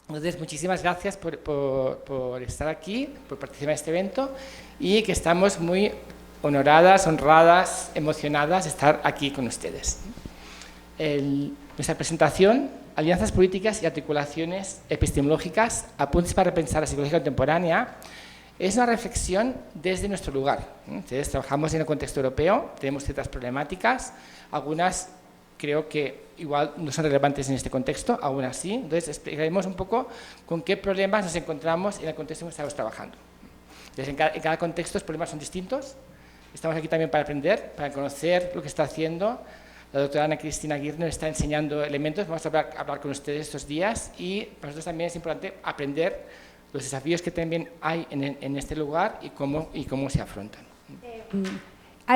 Entonces, muchísimas gracias por estar aquí, por participar en este evento y que estamos muy honoradas, honradas, emocionadas de estar aquí con ustedes. Nuestra presentación, Alianzas Políticas y Articulaciones Epistemológicas, apuntes para repensar la psicología contemporánea, es una reflexión desde nuestro lugar. Entonces, trabajamos en el contexto europeo, tenemos ciertas problemáticas, algunas creo que igual no son relevantes en este contexto, aún así. Entonces, explicaremos un poco con qué problemas nos encontramos en el contexto en que estamos trabajando. Entonces, en cada contexto los problemas son distintos. Estamos aquí también para aprender, para conocer lo que está haciendo. La doctora Ana Cristina Aguirre nos está enseñando elementos. Vamos a hablar con ustedes estos días y para nosotros también es importante aprender los desafíos que también hay en este lugar y cómo se afrontan.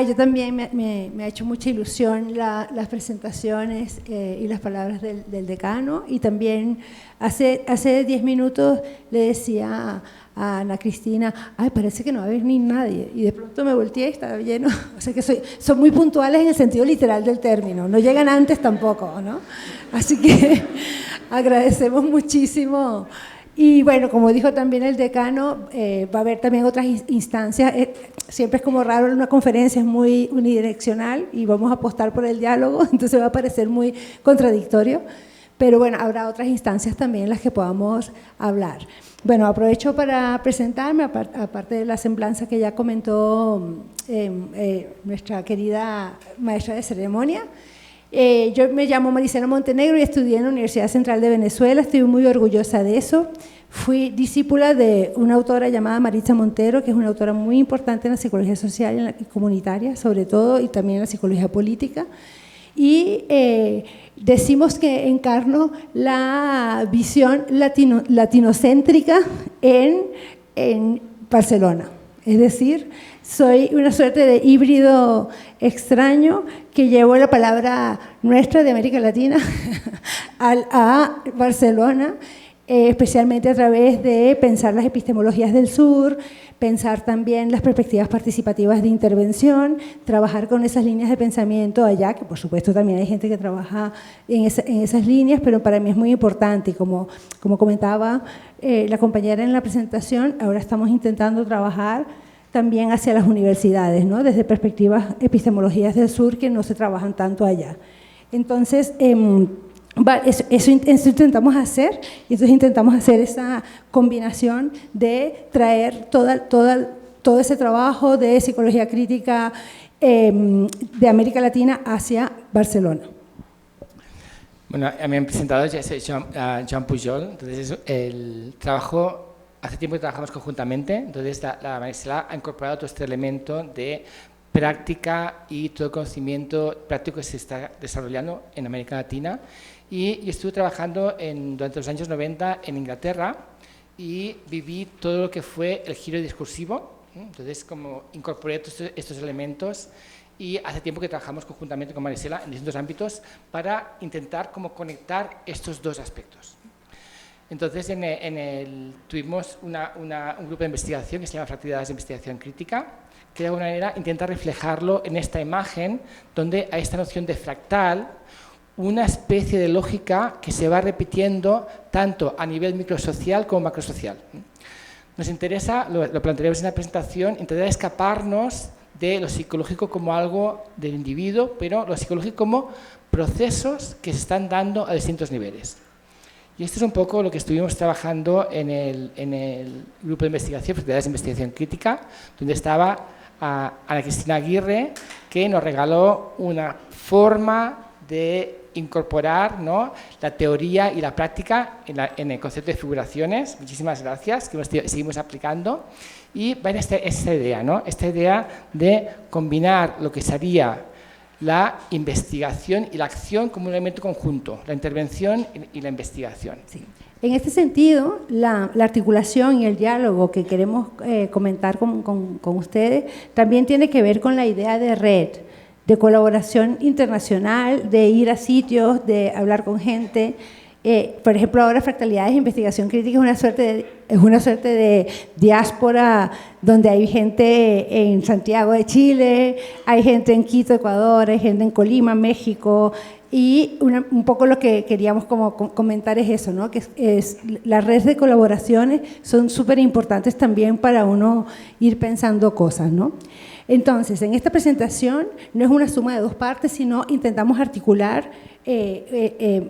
Yo también me ha hecho mucha ilusión las presentaciones y las palabras del decano, y también hace 10 minutos le decía a Ana Cristina, parece que no va a venir nadie, y de pronto me volteé y estaba lleno. O sea que son muy puntuales en el sentido literal del término, no llegan antes tampoco, ¿no? Así que agradecemos muchísimo. Y bueno, como dijo también el decano, va a haber también otras instancias. Siempre es como raro, una conferencia es muy unidireccional y vamos a apostar por el diálogo, entonces va a parecer muy contradictorio, pero bueno, habrá otras instancias también en las que podamos hablar. Bueno, aprovecho para presentarme, aparte de la semblanza que ya comentó nuestra querida maestra de ceremonia. Yo me llamo Marisela Montenegro y estudié en la Universidad Central de Venezuela, estoy muy orgullosa de eso. Fui discípula de una autora llamada Maritza Montero, que es una autora muy importante en la psicología social y comunitaria, sobre todo, y también en la psicología política. Y decimos que encarno la visión latinocéntrica en Barcelona. Es decir, soy una suerte de híbrido extraño que llevo la palabra nuestra de América Latina a Barcelona, especialmente a través de pensar las epistemologías del sur, pensar también las perspectivas participativas de intervención, trabajar con esas líneas de pensamiento allá, que por supuesto también hay gente que trabaja en esas líneas, pero para mí es muy importante, y como comentaba la compañera en la presentación, ahora estamos intentando trabajar también hacia las universidades, ¿no? Desde perspectivas epistemologías del sur que no se trabajan tanto allá. Entonces, eso intentamos hacer, y entonces intentamos hacer esa combinación de traer todo ese trabajo de psicología crítica de América Latina hacia Barcelona. Bueno, a mí me han presentado, yo soy Joan Pujol, entonces el trabajo, hace tiempo que trabajamos conjuntamente, entonces la Marisela ha incorporado todo este elemento de práctica y todo el conocimiento práctico que se está desarrollando en América Latina. Y yo estuve trabajando durante los años 90 en Inglaterra y viví todo lo que fue el giro discursivo. Entonces, como incorporé todos estos elementos, y hace tiempo que trabajamos conjuntamente con Marisela en distintos ámbitos para intentar como conectar estos dos aspectos. Entonces, tuvimos un grupo de investigación que se llama Fraternidades de Investigación Crítica, que de alguna manera intenta reflejarlo en esta imagen, donde hay esta noción de fractal, una especie de lógica que se va repitiendo tanto a nivel microsocial como macrosocial. Nos interesa, lo plantearemos en la presentación, intentar escaparnos de lo psicológico como algo del individuo, pero lo psicológico como procesos que se están dando a distintos niveles. Y esto es un poco lo que estuvimos trabajando en el grupo de investigación, Fraternidades de Investigación Crítica, donde estaba Ana Cristina Aguirre, que nos regaló una forma de incorporar, ¿no?, la teoría y la práctica en el concepto de figuraciones. Muchísimas gracias, que lo seguimos aplicando. Y va en esta idea, ¿no?, esta idea de combinar lo que sería la investigación y la acción como un elemento conjunto, la intervención y la investigación. Sí. En este sentido, la articulación y el diálogo que queremos comentar con ustedes también tiene que ver con la idea de red, de colaboración internacional, de ir a sitios, de hablar con gente Por ejemplo, ahora Fractalidades de Investigación Crítica es una suerte de diáspora donde hay gente en Santiago de Chile, hay gente en Quito, Ecuador, hay gente en Colima, México, y un poco lo que queríamos como comentar es eso, ¿no? Que las redes de colaboraciones son súper importantes también para uno ir pensando cosas, ¿no? Entonces, en esta presentación no es una suma de dos partes, sino intentamos articular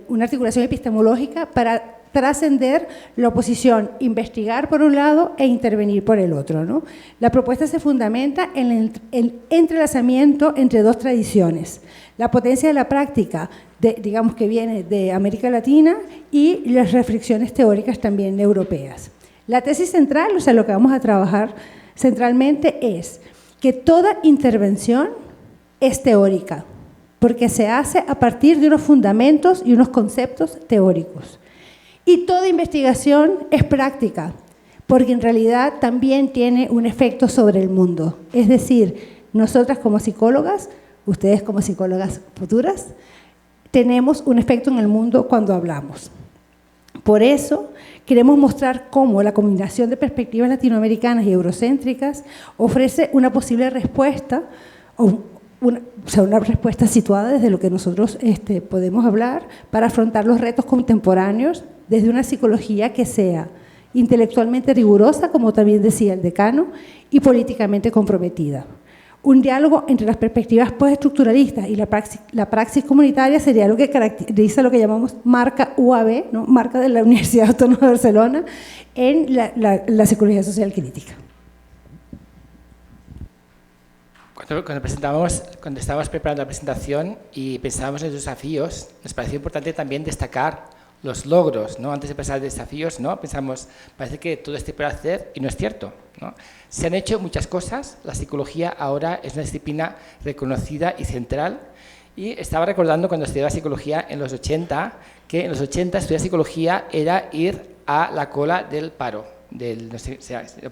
una articulación epistemológica para trascender la oposición, investigar por un lado e intervenir por el otro, ¿no? La propuesta se fundamenta en el entrelazamiento entre dos tradiciones, la potencia de la práctica, digamos que viene de América Latina, y las reflexiones teóricas también europeas. La tesis central, o sea, lo que vamos a trabajar centralmente es que toda intervención es teórica, porque se hace a partir de unos fundamentos y unos conceptos teóricos. Y toda investigación es práctica, porque en realidad también tiene un efecto sobre el mundo. Es decir, nosotras como psicólogas, ustedes como psicólogas futuras, tenemos un efecto en el mundo cuando hablamos. Por eso queremos mostrar cómo la combinación de perspectivas latinoamericanas y eurocéntricas ofrece una posible respuesta, una respuesta situada desde lo que nosotros podemos hablar para afrontar los retos contemporáneos desde una psicología que sea intelectualmente rigurosa, como también decía el decano, y políticamente comprometida. Un diálogo entre las perspectivas postestructuralistas y la praxis comunitaria sería lo que caracteriza lo que llamamos marca UAB, ¿no? Marca de la Universidad Autónoma de Barcelona, en la psicología social crítica. Cuando estábamos preparando la presentación y pensábamos en los desafíos, nos pareció importante también destacar los logros, ¿no? Antes de pasar a desafíos, ¿no? Pensamos, parece que todo esté por hacer y no es cierto, ¿no? Se han hecho muchas cosas, la psicología ahora es una disciplina reconocida y central, y estaba recordando cuando estudiaba psicología en los 80, que en los 80 estudiar psicología era ir a la cola del paro, del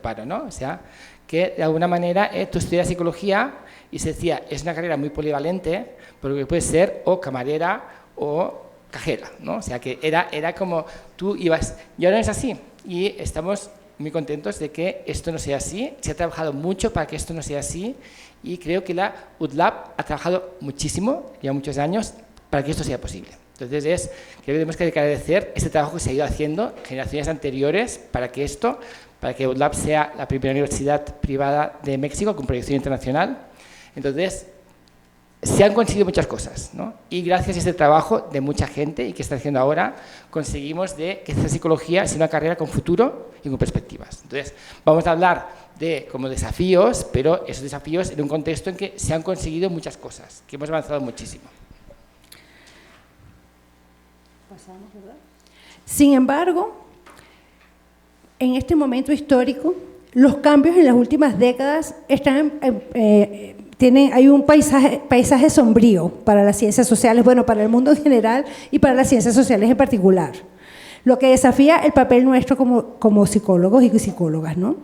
paro, ¿no? O sea, que de alguna manera tú estudias psicología y se decía, es una carrera muy polivalente, porque puedes ser o camarera o cajera, ¿no? O sea, que era como tú ibas, y ahora no es así, y estamos muy contentos de que esto no sea así. Se ha trabajado mucho para que esto no sea así, y creo que la UTLAB ha trabajado muchísimo, ya muchos años, para que esto sea posible. Entonces, creo que tenemos que agradecer este trabajo que se ha ido haciendo generaciones anteriores para que UTLAB sea la primera universidad privada de México con proyección internacional. Entonces, se han conseguido muchas cosas, ¿no? Y gracias a este trabajo de mucha gente y que está haciendo ahora, conseguimos que esta psicología sea una carrera con futuro y con perspectivas. Entonces, vamos a hablar de como desafíos, pero esos desafíos en un contexto en que se han conseguido muchas cosas, que hemos avanzado muchísimo. Pasamos, ¿verdad? Sin embargo, en este momento histórico, los cambios en las últimas décadas están hay un paisaje sombrío para las ciencias sociales, bueno, para el mundo en general y para las ciencias sociales en particular, lo que desafía el papel nuestro como psicólogos y psicólogas, ¿no?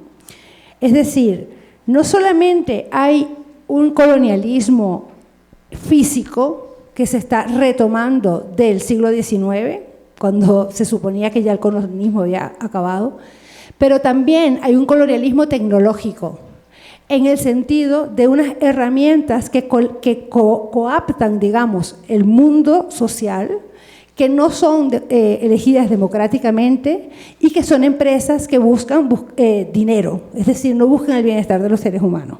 Es decir, no solamente hay un colonialismo físico que se está retomando del siglo XIX, cuando se suponía que ya el colonialismo había acabado, pero también hay un colonialismo tecnológico, en el sentido de unas herramientas que coaptan, digamos, el mundo social, que no son elegidas democráticamente y que son empresas que buscan dinero, es decir, no buscan el bienestar de los seres humanos.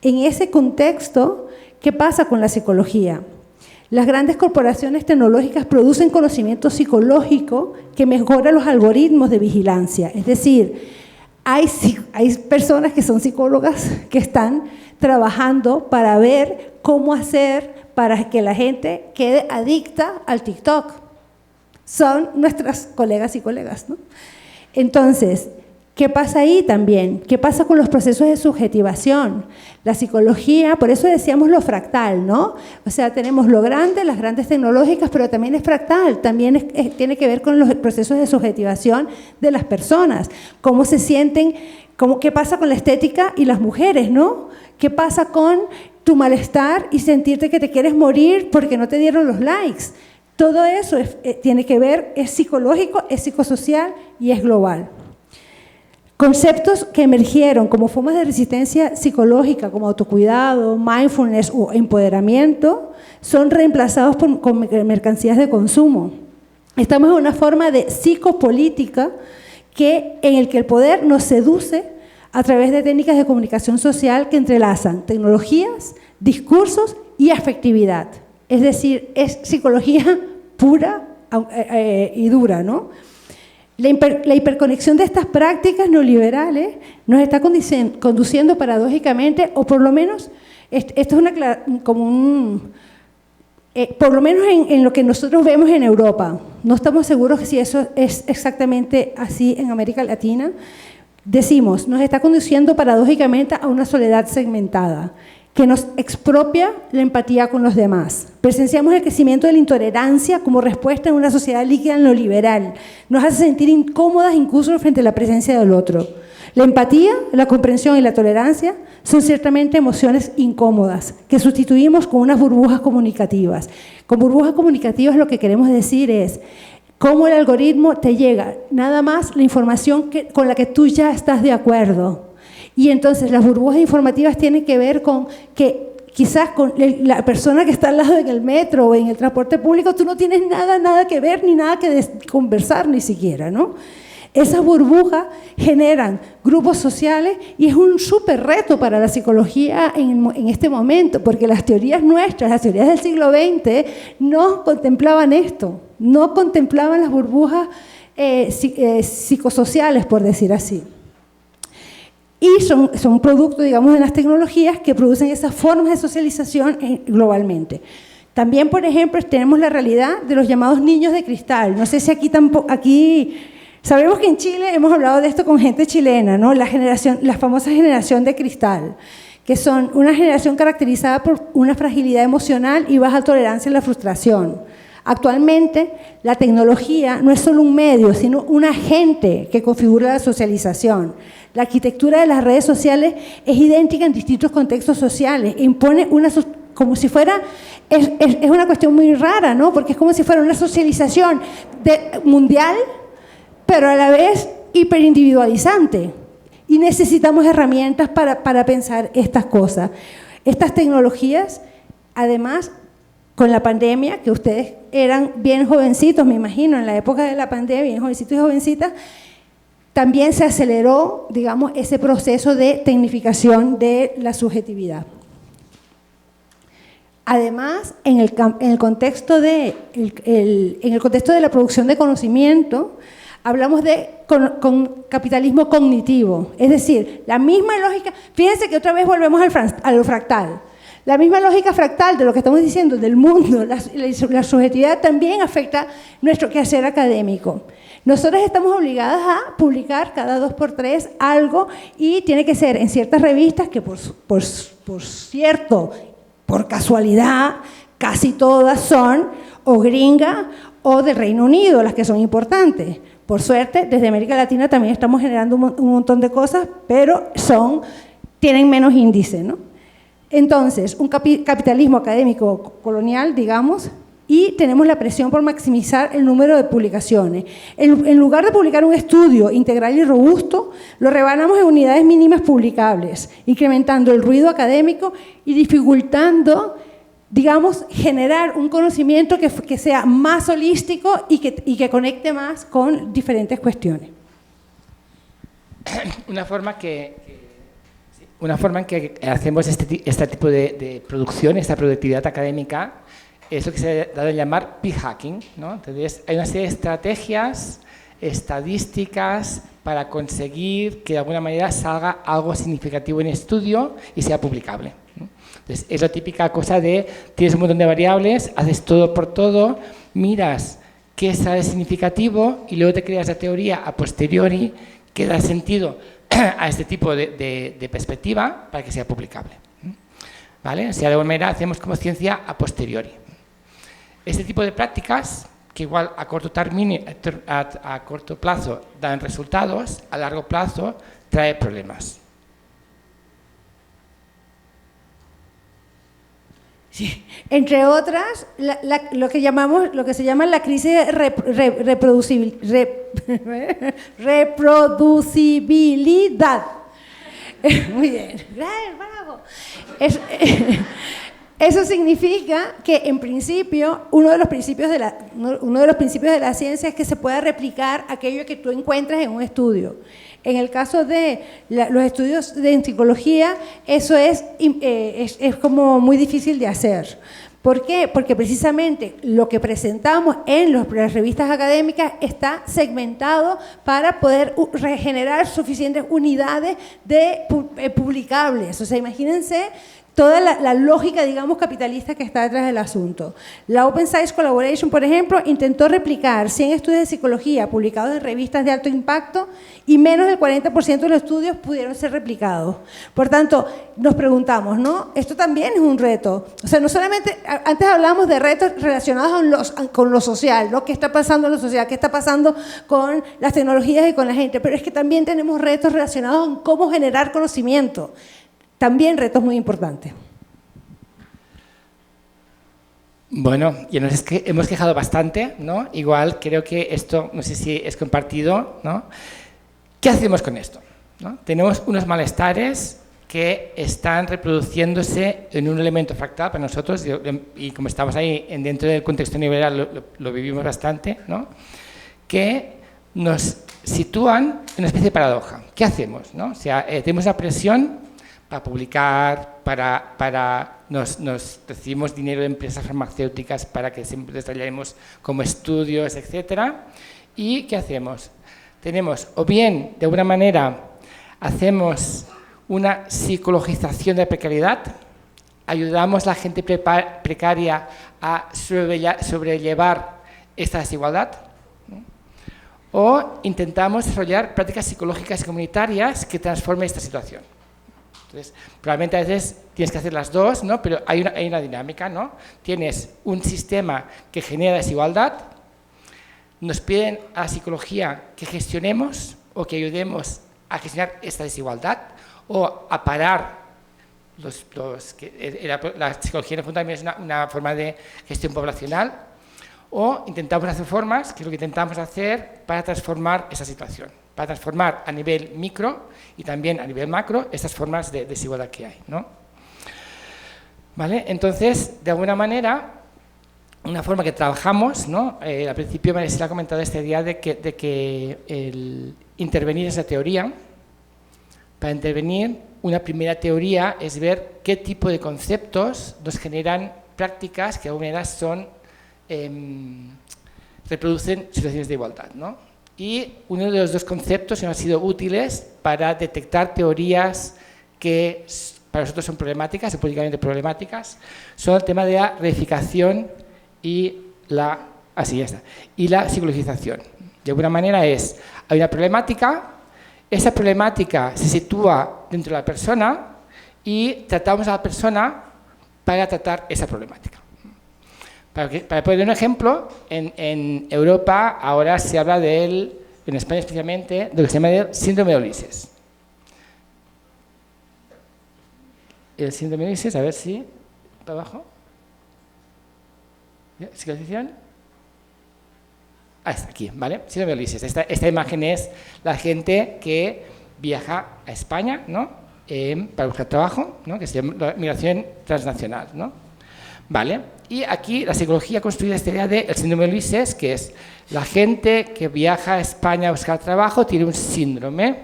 En ese contexto, ¿qué pasa con la psicología? Las grandes corporaciones tecnológicas producen conocimiento psicológico que mejora los algoritmos de vigilancia, es decir, hay personas que son psicólogas que están trabajando para ver cómo hacer para que la gente quede adicta al TikTok. Son nuestras colegas y colegas, ¿no? Entonces, ¿qué pasa ahí también? ¿Qué pasa con los procesos de subjetivación? La psicología, por eso decíamos lo fractal, ¿no? O sea, tenemos lo grande, las grandes tecnológicas, pero también es fractal, también tiene que ver con los procesos de subjetivación de las personas, cómo se sienten, qué pasa con la estética y las mujeres, ¿no? ¿Qué pasa con tu malestar y sentirte que te quieres morir porque no te dieron los likes? Todo eso tiene que ver, es psicológico, es psicosocial y es global. Conceptos que emergieron como formas de resistencia psicológica, como autocuidado, mindfulness o empoderamiento, son reemplazados con mercancías de consumo. Estamos en una forma de psicopolítica en el que el poder nos seduce a través de técnicas de comunicación social que entrelazan tecnologías, discursos y afectividad. Es decir, es psicología pura y dura, ¿no? La hiperconexión de estas prácticas neoliberales nos está conduciendo paradójicamente, o por lo menos, esto es por lo menos en lo que nosotros vemos en Europa. No estamos seguros si eso es exactamente así en América Latina. Decimos, nos está conduciendo paradójicamente a una soledad segmentada, que nos expropia la empatía con los demás. Presenciamos el crecimiento de la intolerancia como respuesta en una sociedad líquida neoliberal. Nos hace sentir incómodas incluso frente a la presencia del otro. La empatía, la comprensión y la tolerancia son ciertamente emociones incómodas que sustituimos con unas burbujas comunicativas. Con burbujas comunicativas lo que queremos decir es cómo el algoritmo te llega nada más la información con la que tú ya estás de acuerdo. Y entonces las burbujas informativas tienen que ver con que quizás con la persona que está al lado en el metro o en el transporte público tú no tienes nada que ver ni nada que conversar ni siquiera, ¿no? Esas burbujas generan grupos sociales y es un súper reto para la psicología en este momento, porque las teorías nuestras, las teorías del siglo XX, no contemplaban esto, no contemplaban las burbujas psicosociales, por decir así. Y son producto, digamos, de las tecnologías que producen esas formas de socialización globalmente. También, por ejemplo, tenemos la realidad de los llamados niños de cristal. No sé si aquí sabemos que en Chile hemos hablado de esto con gente chilena, ¿no? La famosa generación de cristal, que son una generación caracterizada por una fragilidad emocional y baja tolerancia a la frustración. Actualmente, la tecnología no es solo un medio, sino un agente que configura la socialización. La arquitectura de las redes sociales es idéntica en distintos contextos sociales, impone como si fuera, es una cuestión muy rara, ¿no? Porque es como si fuera una socialización mundial, pero a la vez hiperindividualizante. Y necesitamos herramientas para pensar estas cosas. Estas tecnologías, además, con la pandemia, que ustedes eran bien jovencitos, me imagino, en la época de la pandemia, bien jovencitos y jovencitas, también se aceleró, digamos, ese proceso de tecnificación de la subjetividad. Además, en el contexto de la producción de conocimiento, hablamos de capitalismo cognitivo, es decir, la misma lógica, fíjense que otra vez volvemos a lo fractal. La misma lógica fractal de lo que estamos diciendo del mundo, la subjetividad también afecta nuestro quehacer académico. Nosotros estamos obligadas a publicar cada 2 por 3 algo y tiene que ser en ciertas revistas que por cierto, por casualidad, casi todas son o gringa o del Reino Unido, las que son importantes. Por suerte, desde América Latina también estamos generando un montón de cosas, pero tienen menos índice, ¿no? Entonces, un capitalismo académico colonial, digamos, y tenemos la presión por maximizar el número de publicaciones. En lugar de publicar un estudio integral y robusto, lo rebanamos en unidades mínimas publicables, incrementando el ruido académico y dificultando, digamos, generar un conocimiento que sea más holístico y que conecte más con diferentes cuestiones. Una forma en que hacemos este tipo de producción, esta productividad académica, es lo que se ha dado a llamar p-hacking, ¿no? Entonces, hay una serie de estrategias estadísticas para conseguir que de alguna manera salga algo significativo en estudio y sea publicable, ¿no? Entonces, es la típica cosa de tienes un montón de variables, haces todo por todo, miras qué sale significativo y luego te creas la teoría a posteriori que da sentido a este tipo de perspectiva para que sea publicable, ¿vale? O sea, de alguna manera hacemos como ciencia a posteriori. Este tipo de prácticas, que igual a corto plazo dan resultados, a largo plazo trae problemas. Sí. Entre otras, lo que se llama la crisis de reproducibilidad. Muy bien, bravo. Eso significa que, en principio, uno de los principios de la ciencia es que se pueda replicar aquello que tú encuentras en un estudio. En el caso de los estudios de psicología, eso es como muy difícil de hacer. ¿Por qué? Porque precisamente lo que presentamos en las revistas académicas está segmentado para poder regenerar suficientes unidades de publicables. O sea, imagínense toda la lógica, digamos, capitalista que está detrás del asunto. La Open Science Collaboration, por ejemplo, intentó replicar 100 estudios de psicología publicados en revistas de alto impacto y menos del 40% de los estudios pudieron ser replicados. Por tanto, nos preguntamos, ¿no? Esto también es un reto. O sea, no solamente, antes hablábamos de retos relacionados con lo social, ¿no? ¿Qué está pasando en lo social? ¿Qué está pasando con las tecnologías y con la gente? Pero es que también tenemos retos relacionados con cómo generar conocimiento. También retos muy importantes. Bueno, y nos hemos quejado bastante, ¿no? Igual creo que esto, no sé si es compartido, ¿no? ¿Qué hacemos con esto? ¿No? Tenemos unos malestares que están reproduciéndose en un elemento fractal para nosotros, y como estamos ahí dentro del contexto neoliberal lo vivimos bastante, ¿no? Que nos sitúan en una especie de paradoja. ¿Qué hacemos? ¿No? O sea, tenemos la presión para publicar, nos recibimos dinero de empresas farmacéuticas para que siempre desarrollemos como estudios, etcétera. ¿Y qué hacemos? Tenemos, o bien, de alguna manera, hacemos una psicologización de la precariedad, ayudamos a la gente precaria a sobrellevar esta desigualdad, ¿no? O intentamos desarrollar prácticas psicológicas y comunitarias que transformen esta situación. Entonces, probablemente a veces tienes que hacer las dos, ¿no? Pero hay una dinámica, ¿no? Tienes un sistema que genera desigualdad, nos piden a la psicología que gestionemos o que ayudemos a gestionar esta desigualdad o a parar la psicología en el fondo también es una forma de gestión poblacional, o intentamos hacer formas, que es lo que intentamos hacer para transformar esa situación, para transformar a nivel micro y también a nivel macro estas formas de desigualdad que hay, ¿no? ¿Vale? Entonces, de alguna manera, una forma que trabajamos, ¿no? Al principio María Isela ha comentado esta idea de que el intervenir es la teoría. Para intervenir, una primera teoría es ver qué tipo de conceptos nos generan prácticas que de alguna manera reproducen situaciones de igualdad, ¿no? Y uno de los dos conceptos que nos han sido útiles para detectar teorías que para nosotros son problemáticas, o políticamente problemáticas, son el tema de la reificación y la psicologización. De alguna manera hay una problemática, esa problemática se sitúa dentro de la persona y tratamos a la persona para tratar esa problemática. Para poner un ejemplo, en Europa ahora se habla en España especialmente, de lo que se llama el síndrome de Ulises. El síndrome de Ulises, a ver si, para abajo. ¿Psicologización? Está aquí, ¿vale? Síndrome de Ulises. Esta imagen es la gente que viaja a España, ¿no? Para buscar trabajo, ¿no? Que se llama la migración transnacional, ¿no? Vale, y aquí la psicología construye esta idea del síndrome de Ulises, que es la gente que viaja a España a buscar trabajo tiene un síndrome,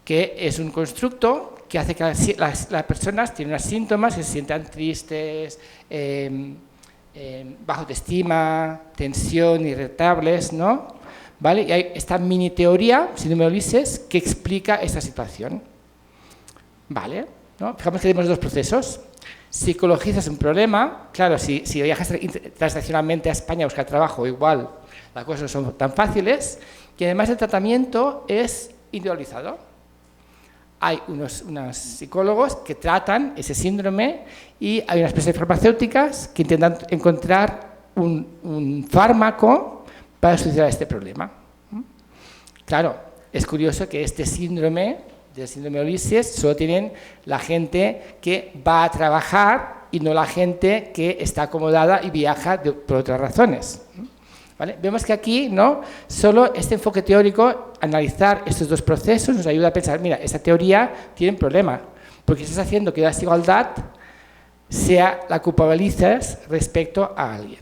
que es un constructo que hace que las personas tienen unos síntomas, se sientan tristes, bajo autoestima, tensión, irritables, ¿no? ¿Vale? Y hay esta mini teoría, síndrome de Ulises, que explica esta situación. ¿Vale? ¿No? Fijamos que tenemos dos procesos. Psicologizas un problema, claro, si viajas transnacionalmente a España a buscar trabajo, igual las cosas no son tan fáciles, y además el tratamiento es individualizado. Hay unos psicólogos que tratan ese síndrome y hay unas empresas farmacéuticas que intentan encontrar un fármaco para solucionar este problema. Claro, es curioso que este síndrome del síndrome de Ulises solo tienen la gente que va a trabajar y no la gente que está acomodada y viaja por otras razones. ¿Vale? Vemos que aquí, ¿no?, solo este enfoque teórico, analizar estos dos procesos, nos ayuda a pensar, mira, esta teoría tiene un problema, porque estás haciendo que la desigualdad sea la culpabilizas respecto a alguien.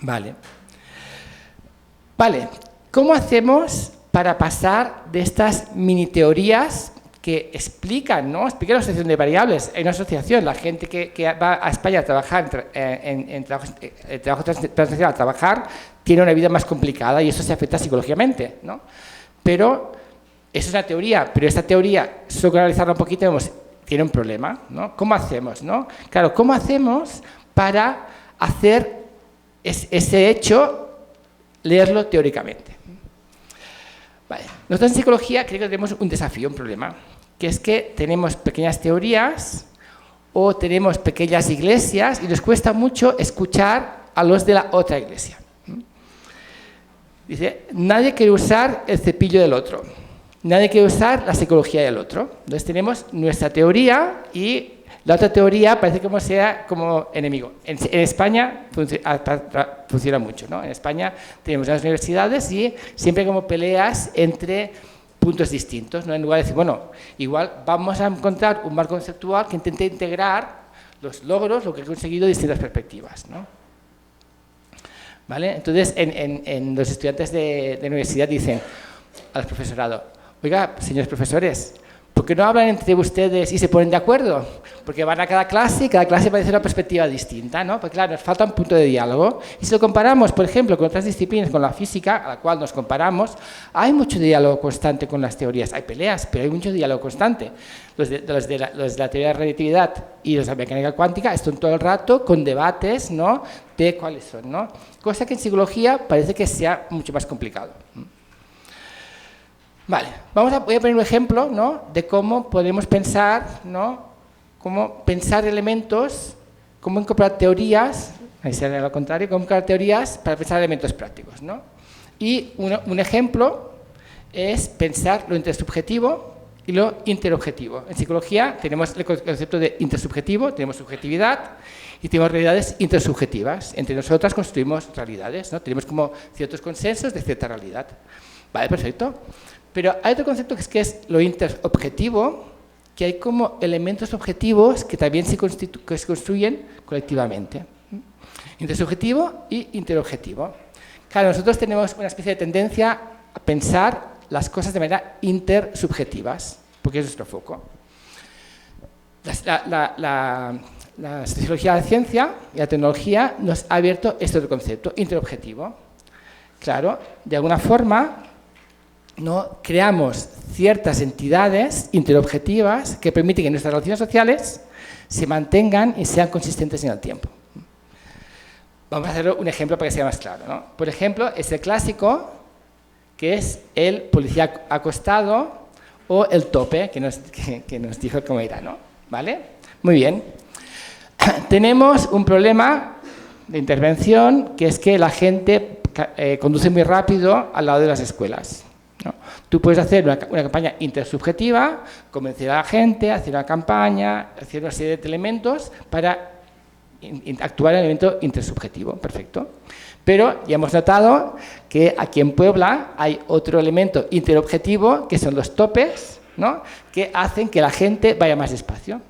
Vale. Vale, ¿cómo hacemos para pasar de estas mini teorías que explican, ¿no?, explican la asociación de variables? Hay una asociación, la gente que va a España a trabajar en trabajo transnacional, a trabajar, tiene una vida más complicada y eso se afecta psicológicamente, ¿no? Pero eso es una teoría, pero esta teoría, solo con analizarla un poquito, vemos, tiene un problema, ¿no? ¿Cómo hacemos, no? Claro, ¿cómo hacemos para hacer ese hecho, leerlo teóricamente? Vale. Nosotros en psicología creo que tenemos un desafío, un problema, que es que tenemos pequeñas teorías o tenemos pequeñas iglesias y nos cuesta mucho escuchar a los de la otra iglesia. Dice, nadie quiere usar el cepillo del otro, nadie quiere usar la psicología del otro. Entonces tenemos nuestra teoría y la otra teoría parece como sea como enemigo. En España funciona mucho, ¿no? En España tenemos las universidades y siempre hay como peleas entre puntos distintos, ¿no? En lugar de decir, bueno, igual vamos a encontrar un marco conceptual que intente integrar los logros, lo que he conseguido, de distintas perspectivas, ¿no? ¿Vale? Entonces, en los estudiantes de universidad dicen al profesorado, oiga, señores profesores, ¿por qué no hablan entre ustedes y se ponen de acuerdo? Porque van a cada clase y cada clase parece una perspectiva distinta, ¿no? Porque claro, nos falta un punto de diálogo. Y si lo comparamos, por ejemplo, con otras disciplinas, con la física, a la cual nos comparamos, hay mucho diálogo constante con las teorías. Hay peleas, pero hay mucho diálogo constante. Los de la teoría de la relatividad y los de la mecánica cuántica están todo el rato con debates, ¿no?, de cuáles son, ¿no? Cosa que en psicología parece que sea mucho más complicado. Vale, voy a poner un ejemplo, ¿no?, de cómo podemos pensar, ¿no?, cómo pensar elementos, cómo incorporar teorías, ahí sería lo contrario, cómo incorporar teorías para pensar elementos prácticos, ¿no? Y un ejemplo es pensar lo intersubjetivo y lo interobjetivo. En psicología tenemos el concepto de intersubjetivo, tenemos subjetividad y tenemos realidades intersubjetivas. Entre nosotras construimos realidades, ¿no? Tenemos como ciertos consensos de cierta realidad. Vale, perfecto. Pero hay otro concepto que es lo interobjetivo, que hay como elementos objetivos que también se construyen colectivamente. Intersubjetivo y interobjetivo. Claro, nosotros tenemos una especie de tendencia a pensar las cosas de manera intersubjetivas, porque es nuestro foco. La sociología de la ciencia y la tecnología nos ha abierto este otro concepto, interobjetivo. Claro, de alguna forma, ¿no?, creamos ciertas entidades interobjetivas que permiten que nuestras relaciones sociales se mantengan y sean consistentes en el tiempo. Vamos a hacer un ejemplo para que sea más claro, ¿no? Por ejemplo, es el clásico, que es el policía acostado o el tope, que nos dijo cómo era, ¿no? ¿Vale? Muy bien. Tenemos un problema de intervención, que es que la gente conduce muy rápido al lado de las escuelas, ¿no? Tú puedes hacer una campaña intersubjetiva, convencer a la gente, hacer una campaña, hacer una serie de elementos para actuar en el elemento intersubjetivo, perfecto. Pero ya hemos notado que aquí en Puebla hay otro elemento interobjetivo, que son los topes, ¿no?, que hacen que la gente vaya más despacio.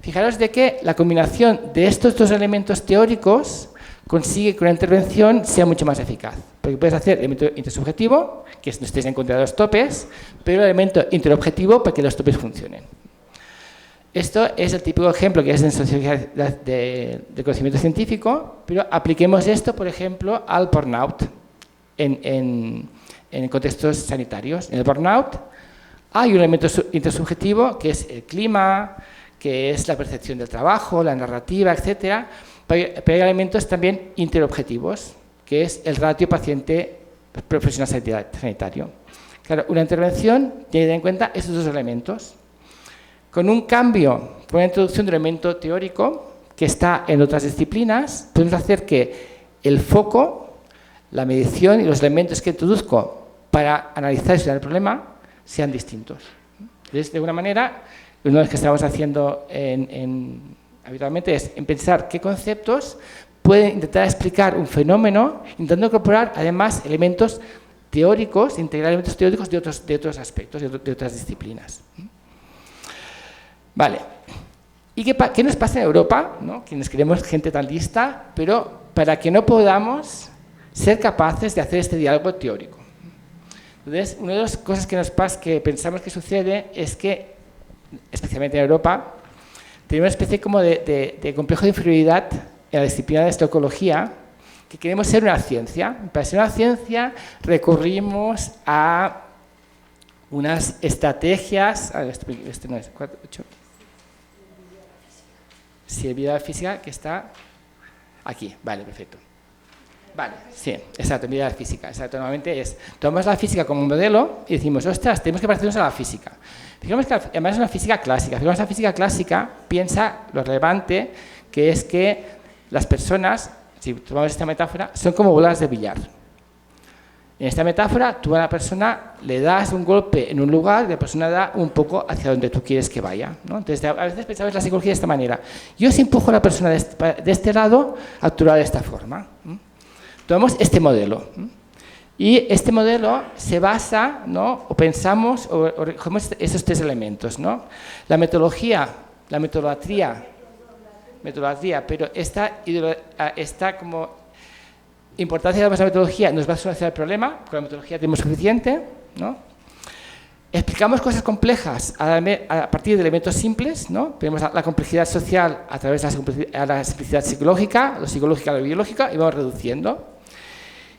Fijaros de que la combinación de estos dos elementos teóricos consigue que una intervención sea mucho más eficaz. Porque puedes hacer el elemento intersubjetivo, que no estés en contra de los topes, pero el elemento interobjetivo para que los topes funcionen. Esto es el típico ejemplo que es en sociología de conocimiento científico, pero apliquemos esto, por ejemplo, al burnout en contextos sanitarios. En el burnout hay un elemento intersubjetivo que es el clima, que es la percepción del trabajo, la narrativa, etcétera. Pero hay elementos también interobjetivos, que es el ratio paciente-profesional sanitario. Claro, una intervención tiene que tener en cuenta estos dos elementos. Con un cambio, con una introducción de un elemento teórico que está en otras disciplinas, podemos hacer que el foco, la medición y los elementos que introduzco para analizar y estudiar el problema sean distintos. Entonces, de alguna manera, uno de los que estamos haciendo habitualmente es en pensar qué conceptos pueden intentar explicar un fenómeno, intentando incorporar además elementos teóricos, integrar elementos teóricos de otros aspectos, de otras disciplinas. Vale. ¿Y qué nos pasa en Europa, ¿no? Quienes queremos gente tan lista, pero para que no podamos ser capaces de hacer este diálogo teórico? Entonces, una de las cosas que nos pasa, que pensamos que sucede, es que, especialmente en Europa, tenemos una especie como de complejo de inferioridad en la disciplina de ecología, que queremos ser una ciencia. Para ser una ciencia recurrimos a unas estrategias. Este no es 4, 8. Sí, el vídeo de la física que está aquí. Vale, perfecto. Vale, sí, exacto, el vídeo de la física. Exacto, normalmente tomamos la física como un modelo y decimos, ostras, tenemos que parecernos a la física. Fijamos que además es una física clásica. Fijamos la física clásica, piensa lo relevante, que es que las personas, si tomamos esta metáfora, son como bolas de billar. En esta metáfora, tú a la persona le das un golpe en un lugar y la persona da un poco hacia donde tú quieres que vaya, ¿no? Entonces, a veces pensamos la psicología de esta manera. Yo si empujo a la persona de este lado, actúa de esta forma. Tomamos este modelo. Y este modelo se basa, ¿no? O pensamos, o recogemos esos tres elementos, ¿no? La metodología, la metodología, pero esta como importancia de la metodología nos va a solucionar el problema, con la metodología tenemos suficiente, ¿no? Explicamos cosas complejas a partir de elementos simples, ¿no? Tenemos la complejidad social a través de la simplicidad psicológica, lo psicológica, lo biológica, y vamos reduciendo.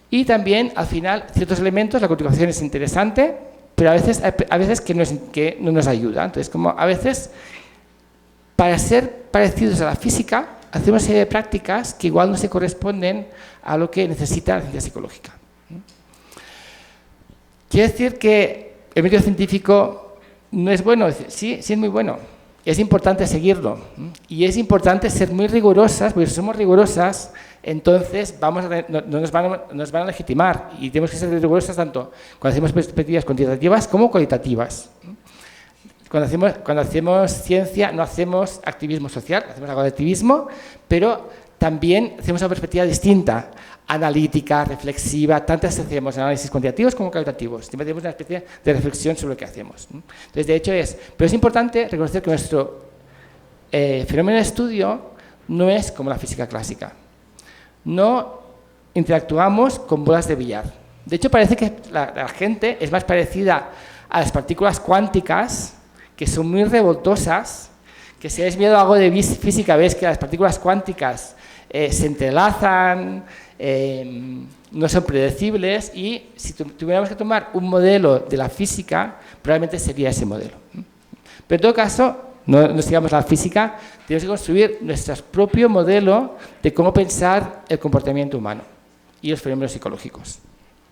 Y también, al final, ciertos elementos, la codificación es interesante, pero a veces que no nos ayuda. Entonces, como a veces, para ser parecidos a la física, hacemos una serie de prácticas que igual no se corresponden a lo que necesita la ciencia psicológica. ¿Quiere decir que el método científico no es bueno? Sí, sí es muy bueno. Es importante seguirlo. Y es importante ser muy rigurosas, porque si somos rigurosas, entonces nos van a legitimar. Y tenemos que ser rigurosas tanto cuando hacemos perspectivas cuantitativas como cualitativas. Cuando hacemos ciencia no hacemos activismo social, hacemos algo de activismo, pero también hacemos una perspectiva distinta, analítica, reflexiva, tanto hacemos análisis cuantitativos como cualitativos. Siempre tenemos una especie de reflexión sobre lo que hacemos. Entonces, de hecho pero es importante reconocer que nuestro fenómeno de estudio no es como la física clásica. No interactuamos con bolas de billar. De hecho, parece que la gente es más parecida a las partículas cuánticas, que son muy revoltosas, que si habéis mirado algo de física, veis que las partículas cuánticas se entrelazan, no son predecibles, y si tuviéramos que tomar un modelo de la física, probablemente sería ese modelo. Pero en todo caso, no nos sigamos la física, tenemos que construir nuestro propio modelo de cómo pensar el comportamiento humano y los fenómenos psicológicos.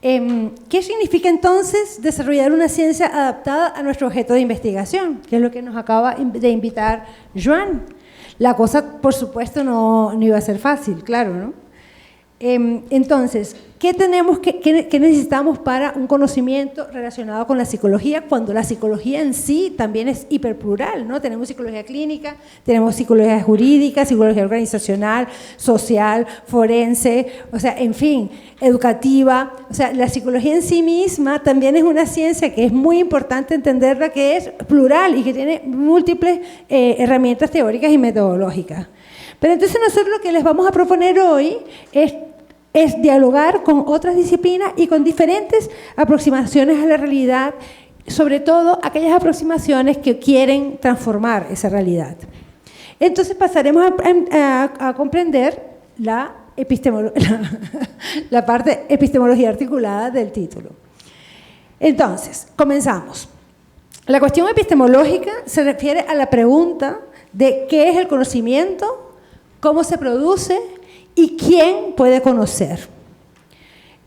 ¿Qué significa entonces desarrollar una ciencia adaptada a nuestro objeto de investigación? Que es lo que nos acaba de invitar Joan. La cosa, por supuesto, no iba a ser fácil, claro, ¿no? Entonces, ¿qué necesitamos para un conocimiento relacionado con la psicología, cuando la psicología en sí también es hiperplural, ¿no? Tenemos psicología clínica, tenemos psicología jurídica, psicología organizacional, social, forense, o sea, en fin, educativa. O sea, la psicología en sí misma también es una ciencia que es muy importante entenderla, que es plural y que tiene múltiples herramientas teóricas y metodológicas. Pero entonces nosotros lo que les vamos a proponer hoy es dialogar con otras disciplinas y con diferentes aproximaciones a la realidad, sobre todo aquellas aproximaciones que quieren transformar esa realidad. Entonces pasaremos a comprender la parte epistemología articulada del título. Entonces, comenzamos. La cuestión epistemológica se refiere a la pregunta de qué es el conocimiento, cómo se produce y quién puede conocer.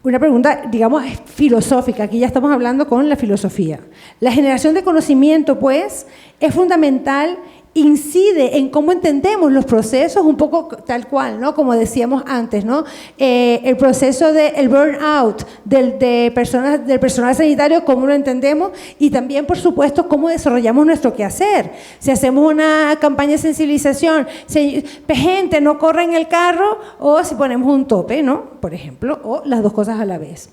Una pregunta, digamos, filosófica. Aquí ya estamos hablando con la filosofía. La generación de conocimiento, pues, es fundamental incide en cómo entendemos los procesos, un poco tal cual, ¿no? Como decíamos antes, ¿no? El proceso del burnout del personal sanitario, cómo lo entendemos, y también, por supuesto, cómo desarrollamos nuestro quehacer. Si hacemos una campaña de sensibilización, si gente no corre en el carro, o si ponemos un tope, ¿no? Por ejemplo, o las dos cosas a la vez.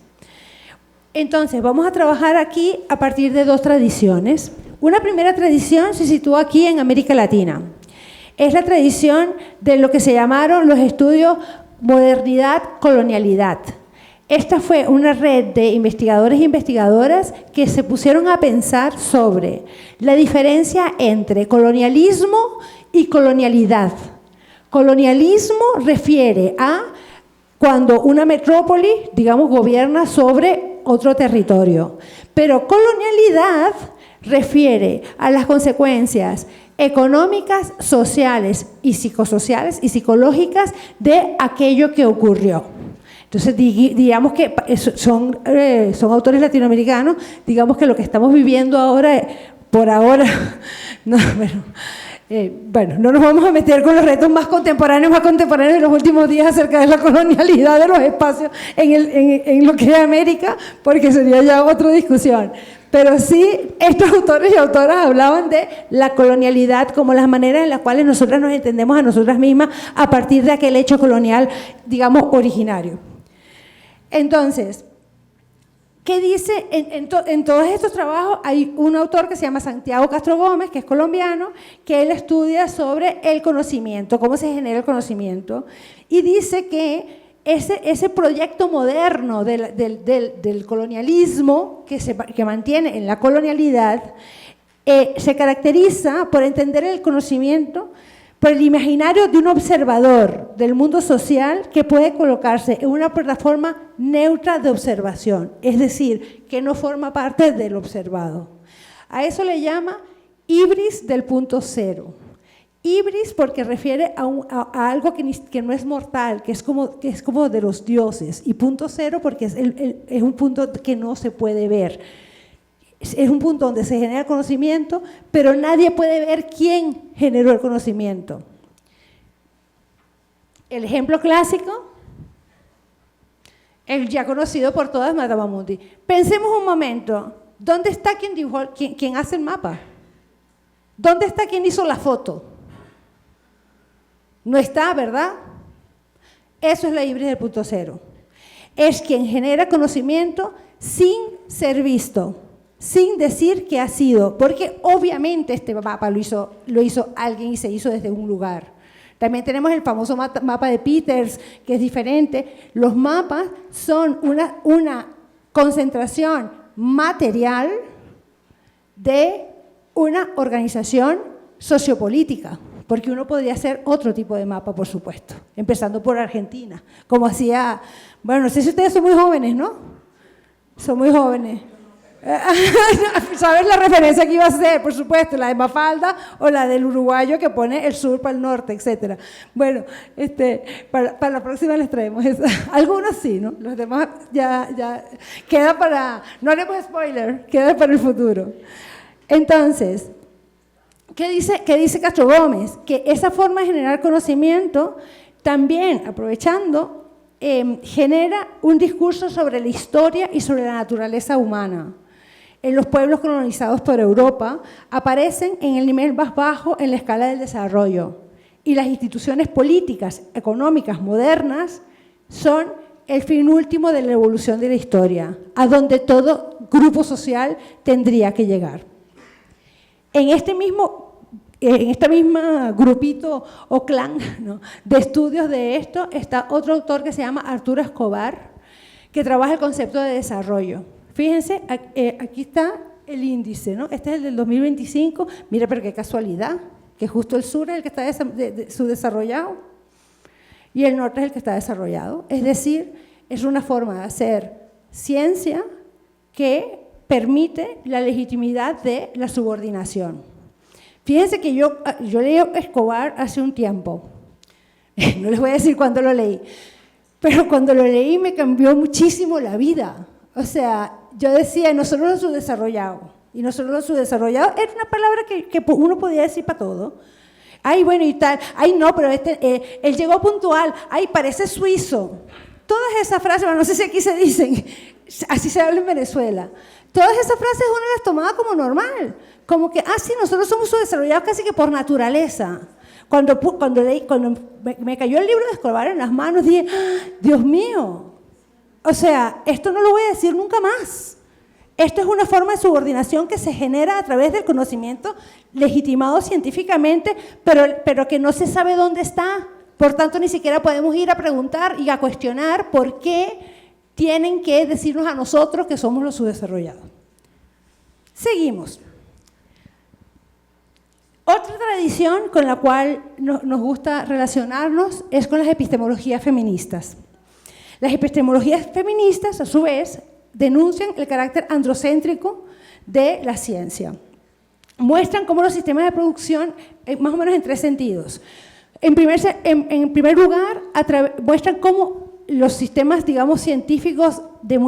Entonces, vamos a trabajar aquí a partir de dos tradiciones. Una primera tradición se sitúa aquí en América Latina. Es la tradición de lo que se llamaron los estudios modernidad-colonialidad. Esta fue una red de investigadores e investigadoras que se pusieron a pensar sobre la diferencia entre colonialismo y colonialidad. Colonialismo refiere a cuando una metrópoli, digamos, gobierna sobre otro territorio, pero colonialidad refiere a las consecuencias económicas, sociales y psicosociales y psicológicas de aquello que ocurrió. Entonces, digamos que son autores latinoamericanos, digamos que lo que estamos viviendo ahora, por ahora, no, bueno, no nos vamos a meter con los retos más contemporáneos de los últimos días acerca de la colonialidad de los espacios en lo que es América, porque sería ya otra discusión. Pero sí, estos autores y autoras hablaban de la colonialidad como las maneras en las cuales nosotras nos entendemos a nosotras mismas a partir de aquel hecho colonial, digamos, originario. Entonces, ¿qué dice? En todos estos trabajos hay un autor que se llama Santiago Castro Gómez, que es colombiano, que él estudia sobre el conocimiento, cómo se genera el conocimiento, y dice que ese proyecto moderno del colonialismo que mantiene en la colonialidad se caracteriza por entender el conocimiento por el imaginario de un observador del mundo social que puede colocarse en una plataforma neutra de observación, es decir, que no forma parte del observado. A eso le llama ibris del punto cero. Ibris porque refiere a algo que no es mortal, que es como de los dioses, y punto cero porque es un punto que no se puede ver. Es un punto donde se genera conocimiento, pero nadie puede ver quién generó el conocimiento. El ejemplo clásico, el ya conocido por todas, Matabammundi. Pensemos un momento, ¿dónde está quien hace el mapa? ¿Dónde está quien hizo la foto? No está, ¿verdad? Eso es la ibris del punto cero. Es quien genera conocimiento sin ser visto, sin decir que ha sido, porque obviamente este mapa lo hizo alguien y se hizo desde un lugar. También tenemos el famoso mapa de Peters, que es diferente. Los mapas son una concentración material de una organización sociopolítica, porque uno podría hacer otro tipo de mapa, por supuesto, empezando por Argentina, como hacía, bueno, no sé si ustedes son muy jóvenes, ¿no? Son muy jóvenes. ¿Sabes la referencia que iba a hacer? Por supuesto, la de Mafalda o la del uruguayo que pone el sur para el norte, etcétera. Bueno, para la próxima les traemos esa. Algunos sí, ¿no? Los demás ya queda para, no haremos spoiler, queda para el futuro. Entonces, ¿qué dice Castro Gómez? Que esa forma de generar conocimiento también, aprovechando, genera un discurso sobre la historia y sobre la naturaleza humana. En los pueblos colonizados por Europa aparecen en el nivel más bajo en la escala del desarrollo, y las instituciones políticas, económicas, modernas son el fin último de la evolución de la historia, a donde todo grupo social tendría que llegar. En este misma grupito o clan, ¿no?, de estudios de esto está otro autor que se llama Arturo Escobar, que trabaja el concepto de desarrollo. Fíjense, aquí está el índice, ¿no? Este es el del 2025. Mira, pero qué casualidad, que justo el sur es el que está subdesarrollado y el norte es el que está desarrollado. Es decir, es una forma de hacer ciencia que permite la legitimidad de la subordinación. Fíjense que yo leí a Escobar hace un tiempo. No les voy a decir cuándo lo leí, pero cuando lo leí me cambió muchísimo la vida. O sea, yo decía, nosotros los subdesarrollados, y nosotros los subdesarrollados, era una palabra que uno podía decir para todo. Ay, bueno, y tal, ay, no, pero él llegó puntual, ay, parece suizo. Todas esas frases, bueno, no sé si aquí se dicen, así se habla en Venezuela. Todas esas frases uno las tomaba como normal, como que, sí, nosotros somos subdesarrollados casi que por naturaleza. Cuando me cayó el libro de Escobar en las manos, dije, Dios mío, o sea, esto no lo voy a decir nunca más. Esto es una forma de subordinación que se genera a través del conocimiento legitimado científicamente, pero que no se sabe dónde está. Por tanto, ni siquiera podemos ir a preguntar y a cuestionar por qué tienen que decirnos a nosotros que somos los subdesarrollados. Seguimos. Otra tradición con la cual nos gusta relacionarnos es con las epistemologías feministas. Las epistemologías feministas, a su vez, denuncian el carácter androcéntrico de la ciencia. Muestran cómo los sistemas de producción, más o menos en 3 sentidos. En primer lugar, muestran cómo los sistemas, digamos, científicos de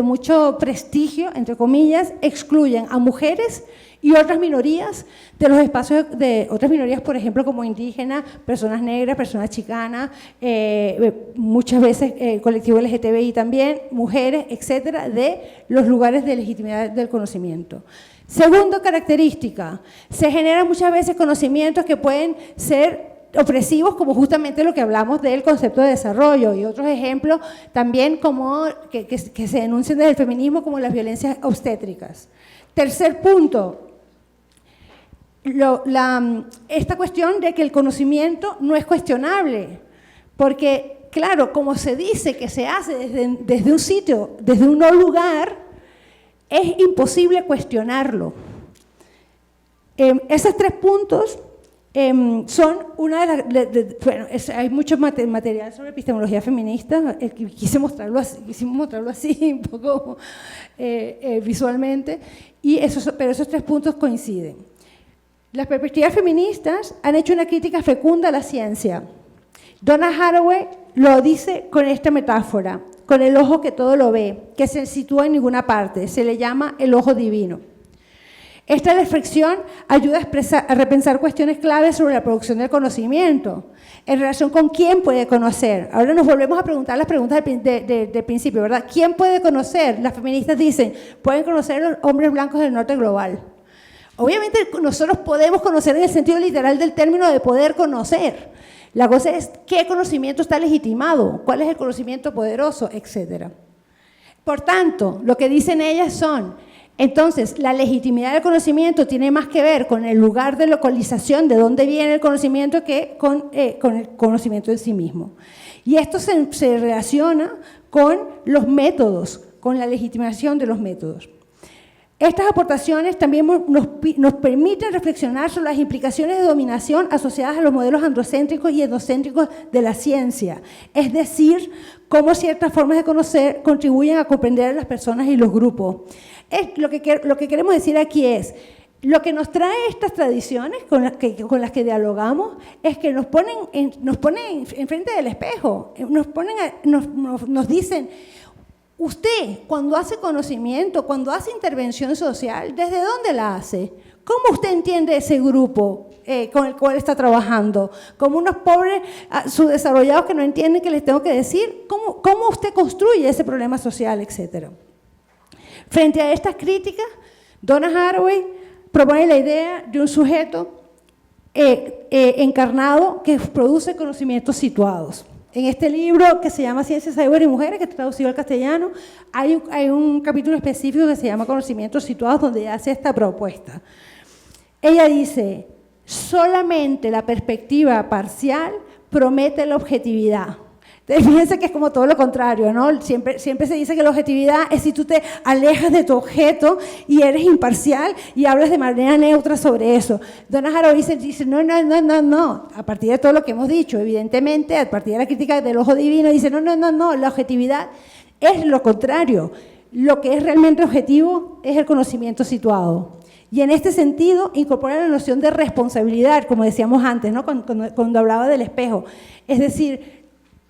mucho prestigio, entre comillas, excluyen a mujeres y otras minorías de los espacios de otras minorías, por ejemplo, como indígenas, personas negras, personas chicanas, muchas veces colectivo LGTBI también, mujeres, etcétera, de los lugares de legitimidad del conocimiento. Segunda característica, se generan muchas veces conocimientos que pueden ser opresivos, como justamente lo que hablamos del concepto de desarrollo, y otros ejemplos también como que se denuncian desde el feminismo, como las violencias obstétricas. Tercer punto, esta cuestión de que el conocimiento no es cuestionable, porque claro, como se dice que se hace desde un sitio, desde un no lugar, es imposible cuestionarlo. Esos 3 puntos son una de las… bueno, hay mucho material sobre epistemología feminista, quise mostrarlo así un poco visualmente, pero esos 3 puntos coinciden. Las perspectivas feministas han hecho una crítica fecunda a la ciencia. Donna Haraway lo dice con esta metáfora, con el ojo que todo lo ve, que se sitúa en ninguna parte, se le llama el ojo divino. Esta reflexión ayuda a repensar cuestiones claves sobre la producción del conocimiento, en relación con quién puede conocer. Ahora nos volvemos a preguntar las preguntas del principio, ¿verdad? ¿Quién puede conocer? Las feministas dicen, pueden conocer los hombres blancos del norte global. Obviamente nosotros podemos conocer en el sentido literal del término de poder conocer. La cosa es qué conocimiento está legitimado, cuál es el conocimiento poderoso, etc. Por tanto, lo que dicen ellas son, entonces, la legitimidad del conocimiento tiene más que ver con el lugar de localización, de dónde viene el conocimiento, que con el conocimiento en sí mismo. Y esto se relaciona con los métodos, con la legitimación de los métodos. Estas aportaciones también nos permiten reflexionar sobre las implicaciones de dominación asociadas a los modelos androcéntricos y etnocéntricos de la ciencia, es decir, cómo ciertas formas de conocer contribuyen a comprender a las personas y los grupos. Lo que queremos decir aquí es, lo que nos trae estas tradiciones con las que dialogamos es que nos ponen enfrente del espejo, nos dicen, usted cuando hace conocimiento, cuando hace intervención social, ¿desde dónde la hace? ¿Cómo usted entiende ese grupo con el cual está trabajando? Como unos pobres subdesarrollados que no entienden qué les tengo que decir. ¿Cómo usted construye ese problema social, etcétera? Frente a estas críticas, Donna Haraway propone la idea de un sujeto encarnado que produce conocimientos situados. En este libro que se llama Ciencia, Cyber y Mujeres, que está traducido al castellano, hay un capítulo específico que se llama Conocimientos situados, donde hace esta propuesta. Ella dice, solamente la perspectiva parcial promete la objetividad. Entonces, fíjense que es como todo lo contrario, ¿no? Siempre se dice que la objetividad es si tú te alejas de tu objeto y eres imparcial y hablas de manera neutra sobre eso. Donna Haraway dice, no, a partir de todo lo que hemos dicho, evidentemente, a partir de la crítica del ojo divino, dice, no, la objetividad es lo contrario. Lo que es realmente objetivo es el conocimiento situado. Y en este sentido, incorpora la noción de responsabilidad, como decíamos antes, ¿no? Cuando hablaba del espejo. Es decir,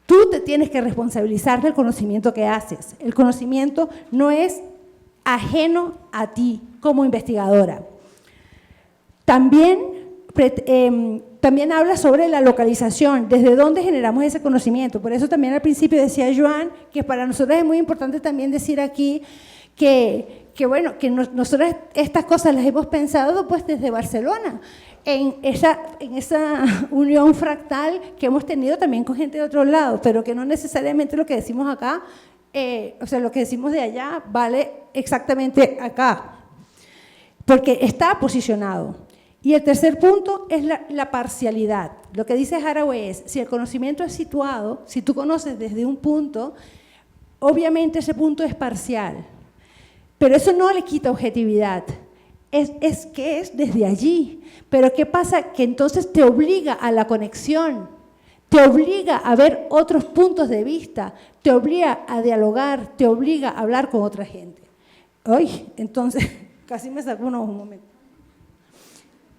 tú te tienes que responsabilizar del conocimiento que haces. El conocimiento no es ajeno a ti como investigadora. También habla sobre la localización, desde dónde generamos ese conocimiento. Por eso también al principio decía Joan que para nosotros es muy importante también decir aquí que nosotros estas cosas las hemos pensado pues desde Barcelona, en esa unión fractal que hemos tenido también con gente de otro lado, pero que no necesariamente lo que decimos acá, lo que decimos de allá vale exactamente acá, porque está posicionado. Y el tercer punto es la parcialidad. Lo que dice Haraway es, si el conocimiento es situado, si tú conoces desde un punto, obviamente ese punto es parcial, pero eso no le quita objetividad, es que es desde allí. Pero ¿qué pasa? Que entonces te obliga a la conexión, te obliga a ver otros puntos de vista, te obliga a dialogar, te obliga a hablar con otra gente. Ay, entonces, casi me sacó un momento.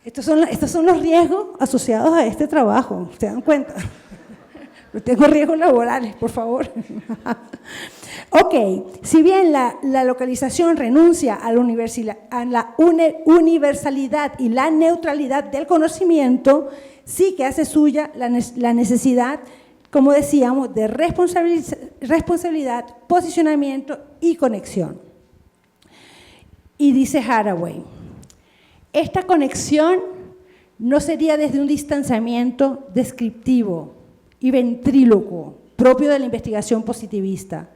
Estos son los riesgos asociados a este trabajo, ¿se dan cuenta? No tengo riesgos laborales, por favor. Ok, si bien la localización renuncia a la universalidad y la neutralidad del conocimiento, sí que hace suya la necesidad, como decíamos, de responsabilidad, posicionamiento y conexión. Y dice Haraway, esta conexión no sería desde un distanciamiento descriptivo y ventrílocuo propio de la investigación positivista,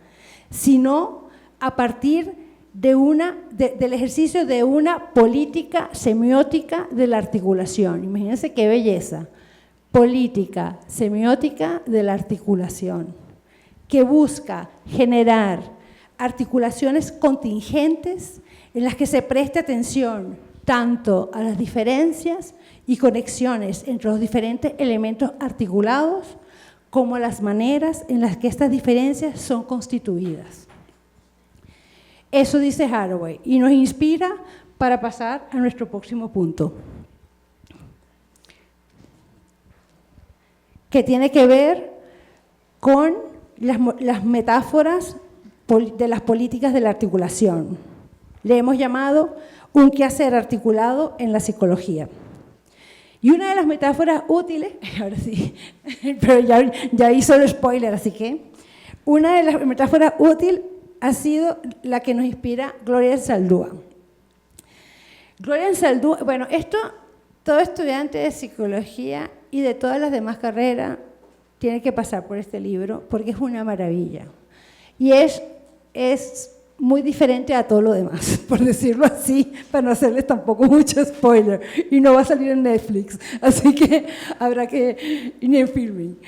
sino a partir del ejercicio de una política semiótica de la articulación. Imagínense qué belleza, política semiótica de la articulación, que busca generar articulaciones contingentes en las que se preste atención tanto a las diferencias y conexiones entre los diferentes elementos articulados, como a las maneras en las que estas diferencias son constituidas. Eso dice Haraway y nos inspira para pasar a nuestro próximo punto, que tiene que ver con las metáforas de las políticas de la articulación. Le hemos llamado un quehacer articulado en la psicología. Y una de las metáforas útiles, ahora sí, pero ya hizo el spoiler, así que una de las metáforas útiles ha sido la que nos inspira Gloria Anzaldúa. Gloria Anzaldúa, bueno, todo estudiante de psicología y de todas las demás carreras tiene que pasar por este libro porque es una maravilla. Y es muy diferente a todo lo demás, por decirlo así, para no hacerles tampoco mucho spoiler, y no va a salir en Netflix, así que habrá que ir en filming.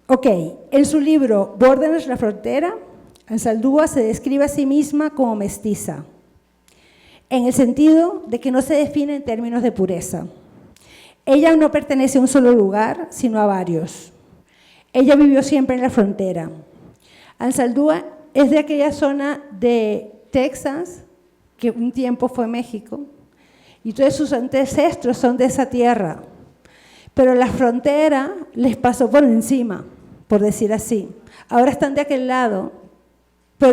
Ok, en su libro Borderlands, la frontera, Anzaldúa se describe a sí misma como mestiza, en el sentido de que no se define en términos de pureza. Ella no pertenece a un solo lugar, sino a varios. Ella vivió siempre en la frontera. Anzaldúa es de aquella zona de Texas, que un tiempo fue México, y todos sus ancestros son de esa tierra, pero la frontera les pasó por encima, por decir así. Ahora están de aquel lado,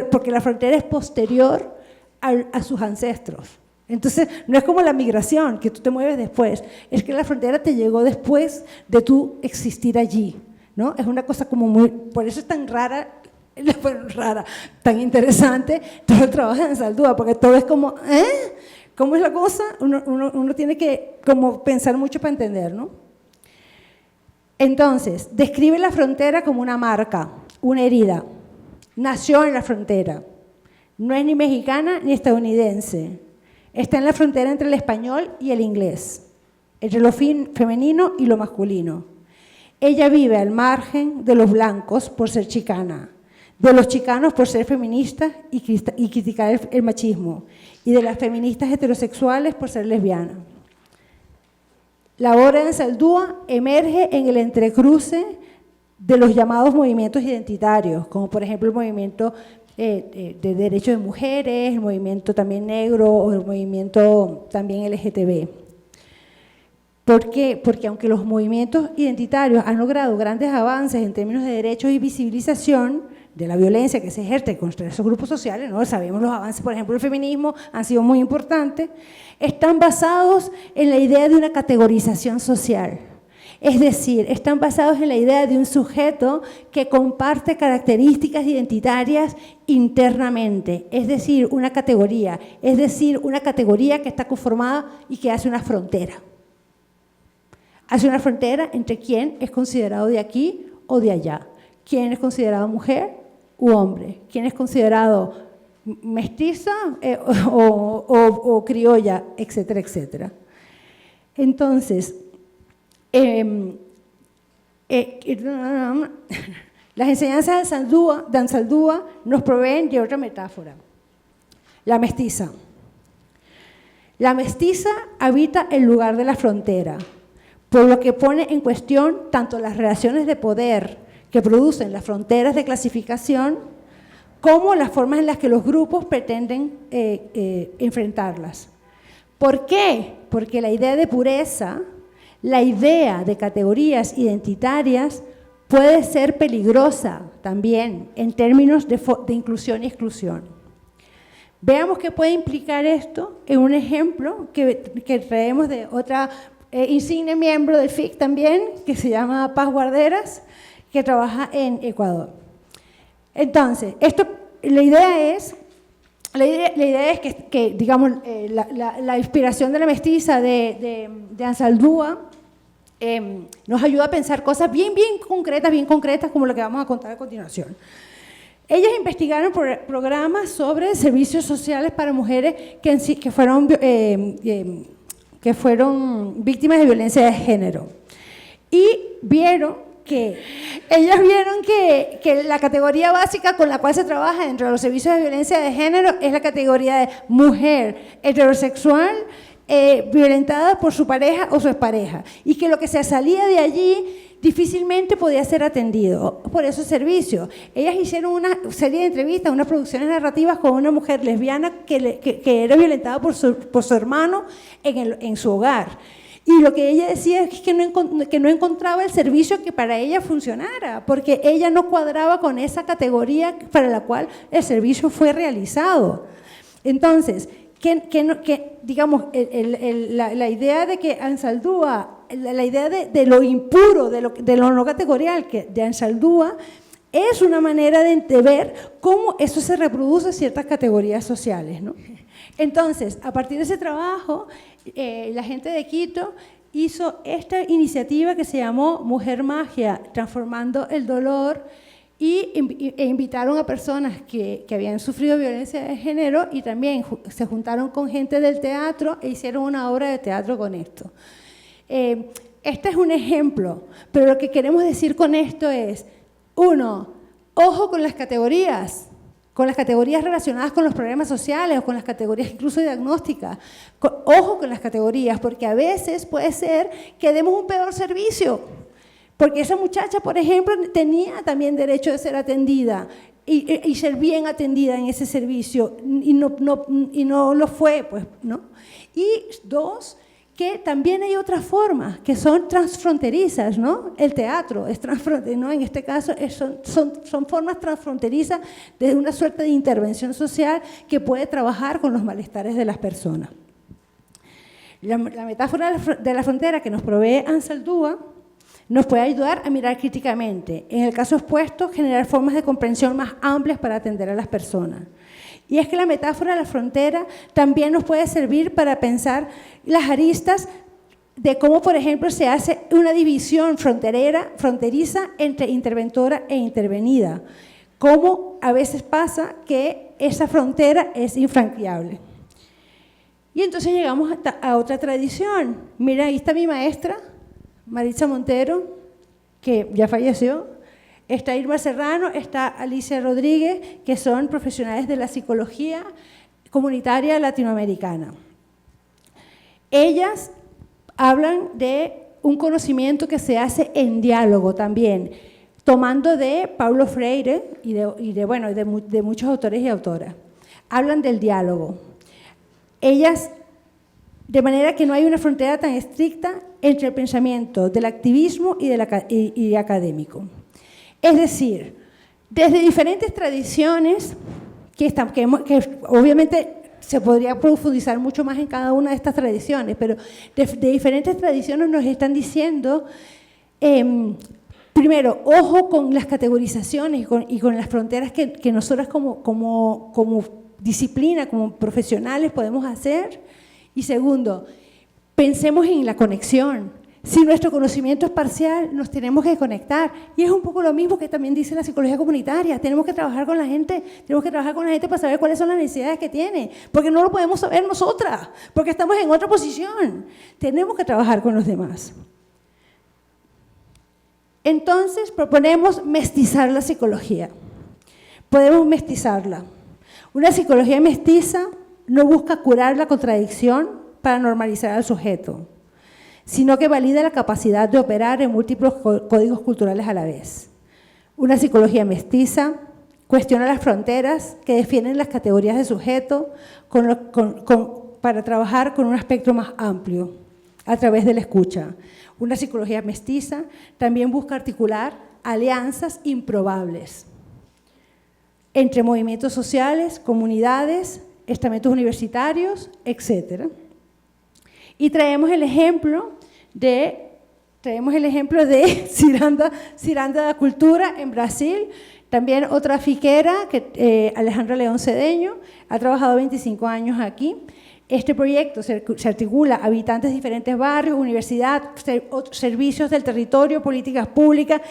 porque la frontera es posterior a sus ancestros. Entonces, no es como la migración, que tú te mueves después, es que la frontera te llegó después de tú existir allí, ¿no? Es una cosa como muy, por eso es tan rara, tan interesante todo el trabajo de Anzaldúa, porque todo es como, ¿cómo es la cosa? Uno tiene que como pensar mucho para entender, ¿no? Entonces, describe la frontera como una marca, una herida. Nació en la frontera, no es ni mexicana ni estadounidense, está en la frontera entre el español y el inglés, entre lo femenino y lo masculino. Ella vive al margen de los blancos por ser chicana, de los chicanos por ser feministas y criticar el machismo, y de las feministas heterosexuales por ser lesbianas. La obra de Anzaldúa emerge en el entrecruce de los llamados movimientos identitarios, como por ejemplo el movimiento de derechos de mujeres, el movimiento también negro o el movimiento también LGTB. ¿Por qué? Porque aunque los movimientos identitarios han logrado grandes avances en términos de derechos y visibilización, de la violencia que se ejerce contra esos grupos sociales, ¿no? Sabemos los avances, por ejemplo, el feminismo han sido muy importantes, están basados en la idea de una categorización social. Es decir, están basados en la idea de un sujeto que comparte características identitarias internamente, es decir, una categoría que está conformada y que hace una frontera. Hace una frontera entre quién es considerado de aquí o de allá, quién es considerado mujer u hombre, quién es considerado mestiza o criolla, etcétera, etcétera. Entonces, las enseñanzas de Ansaldúa nos proveen de otra metáfora, la mestiza. La mestiza habita el lugar de la frontera, por lo que pone en cuestión tanto las relaciones de poder que producen las fronteras de clasificación, como las formas en las que los grupos pretenden enfrentarlas. ¿Por qué? Porque la idea de pureza, la idea de categorías identitarias puede ser peligrosa también en términos de inclusión y exclusión. Veamos qué puede implicar esto en un ejemplo que traemos de otra insigne miembro del FIC también, que se llama Paz Guarderas, que trabaja en Ecuador. Entonces, la idea es que digamos, la inspiración de la mestiza de Ansaldúa nos ayuda a pensar cosas bien concretas, como lo que vamos a contar a continuación. Ellas investigaron programas sobre servicios sociales para mujeres que fueron víctimas de violencia de género. Y ellas vieron que la categoría básica con la cual se trabaja dentro de los servicios de violencia de género es la categoría de mujer heterosexual violentada por su pareja o su expareja, y que lo que se salía de allí difícilmente podía ser atendido por esos servicios. Ellas hicieron una serie de entrevistas, unas producciones narrativas con una mujer lesbiana que era violentada por su hermano en su hogar. Y lo que ella decía es que no encontraba el servicio que para ella funcionara, porque ella no cuadraba con esa categoría para la cual el servicio fue realizado. Entonces, digamos, la idea de que Ansaldúa, la idea de lo impuro, de lo no categorial de Ansaldúa, es una manera de ver cómo eso se reproduce en ciertas categorías sociales, ¿no? Entonces, a partir de ese trabajo, la gente de Quito hizo esta iniciativa que se llamó Mujer Magia, transformando el dolor, e invitaron a personas que habían sufrido violencia de género, y también se juntaron con gente del teatro e hicieron una obra de teatro con esto. Este es un ejemplo, pero lo que queremos decir con esto es, uno, ojo con las categorías relacionadas con los problemas sociales o con las categorías incluso diagnósticas. Ojo con las categorías, porque a veces puede ser que demos un peor servicio, porque esa muchacha, por ejemplo, tenía también derecho de ser atendida y ser bien atendida en ese servicio, y no lo fue, pues, ¿no? Y dos, que también hay otras formas que son transfronterizas, ¿no? El teatro es transfronterizo, ¿no? En este caso son formas transfronterizas de una suerte de intervención social que puede trabajar con los malestares de las personas. La metáfora de la frontera que nos provee Ansaldúa nos puede ayudar a mirar críticamente. En el caso expuesto, generar formas de comprensión más amplias para atender a las personas. Y es que la metáfora de la frontera también nos puede servir para pensar las aristas de cómo, por ejemplo, se hace una división fronteriza entre interventora e intervenida. Cómo a veces pasa que esa frontera es infranqueable. Y entonces llegamos a otra tradición. Mira, ahí está mi maestra, Maritza Montero, que ya falleció. Está Irma Serrano, está Alicia Rodríguez, que son profesionales de la psicología comunitaria latinoamericana. Ellas hablan de un conocimiento que se hace en diálogo también, tomando de Paulo Freire y de muchos autores y autoras. Hablan del diálogo. Ellas, de manera que no hay una frontera tan estricta entre el pensamiento del activismo y académico. Es decir, desde diferentes tradiciones, que obviamente se podría profundizar mucho más en cada una de estas tradiciones, pero de diferentes tradiciones nos están diciendo, primero, ojo con las categorizaciones y con las fronteras que nosotras como disciplina, como profesionales podemos hacer. Y segundo, pensemos en la conexión. Si nuestro conocimiento es parcial, nos tenemos que conectar. Y es un poco lo mismo que también dice la psicología comunitaria. Tenemos que trabajar con la gente, para saber cuáles son las necesidades que tiene, porque no lo podemos saber nosotras, porque estamos en otra posición. Tenemos que trabajar con los demás. Entonces, proponemos mestizar la psicología. Podemos mestizarla. Una psicología mestiza no busca curar la contradicción para normalizar al sujeto, sino que valida la capacidad de operar en múltiples códigos culturales a la vez. Una psicología mestiza cuestiona las fronteras que definen las categorías de sujeto para trabajar con un espectro más amplio a través de la escucha. Una psicología mestiza también busca articular alianzas improbables entre movimientos sociales, comunidades, estamentos universitarios, etc. Y traemos el ejemplo de Ciranda da Cultura en Brasil, también otra fiquera, Alejandra León Cedeño, ha trabajado 25 años aquí. Este proyecto se articula a habitantes de diferentes barrios, universidad, servicios del territorio, políticas públicas,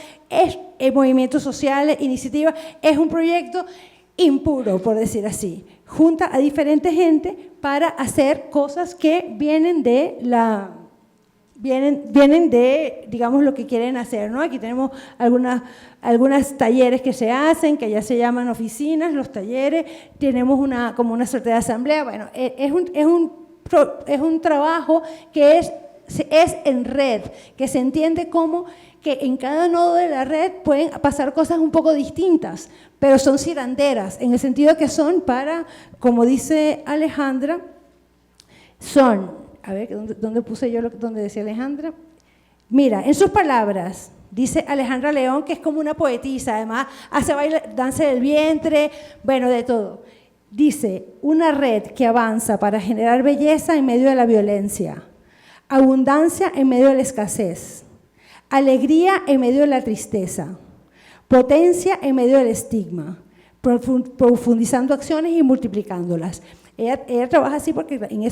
movimientos sociales, iniciativas. Es un proyecto impuro, por decir así. Junta a diferente gente para hacer cosas que vienen de, digamos, lo que quieren hacer, ¿no? Aquí tenemos algunas talleres que se hacen, que ya se llaman oficinas, los talleres, tenemos como una suerte de asamblea. Bueno, es un trabajo que es en red, que se entiende como que en cada nodo de la red pueden pasar cosas un poco distintas, pero son ciranderas, en el sentido que son para, como dice Alejandra, a ver, ¿dónde puse yo donde decía Alejandra? Mira, en sus palabras, dice Alejandra León, que es como una poetisa, además hace baile, danza del vientre, bueno, de todo. Dice, una red que avanza para generar belleza en medio de la violencia, abundancia en medio de la escasez, alegría en medio de la tristeza, potencia en medio del estigma, profundizando acciones y multiplicándolas. Ella trabaja así porque en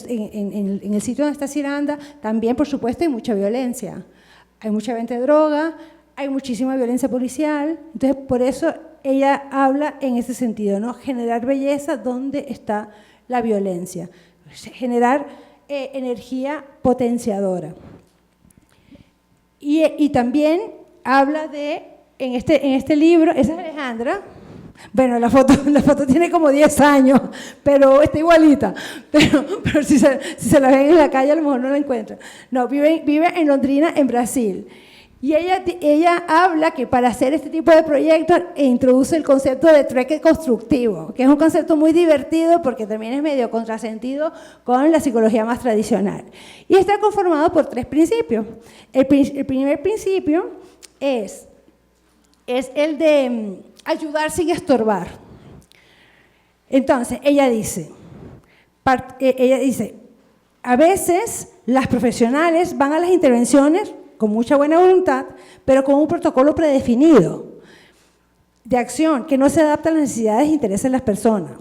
el sitio donde está Ciranda también, por supuesto, hay mucha violencia. Hay mucha venta de droga, hay muchísima violencia policial. Entonces, por eso ella habla en ese sentido, ¿no? Generar belleza donde está la violencia. Generar energía potenciadora. Y también habla en este libro, esa es Alejandra. Bueno, la foto tiene como 10 años, pero está igualita. Pero si se la ven en la calle, a lo mejor no la encuentran. No, vive en Londrina, en Brasil. Y ella habla que para hacer este tipo de proyectos introduce el concepto de trueque constructivo, que es un concepto muy divertido porque también es medio contrasentido con la psicología más tradicional. Y está conformado por 3 principios. El primer principio es el de ayudar sin estorbar. Entonces, ella dice, a veces las profesionales van a las intervenciones con mucha buena voluntad, pero con un protocolo predefinido de acción que no se adapta a las necesidades e intereses de las personas.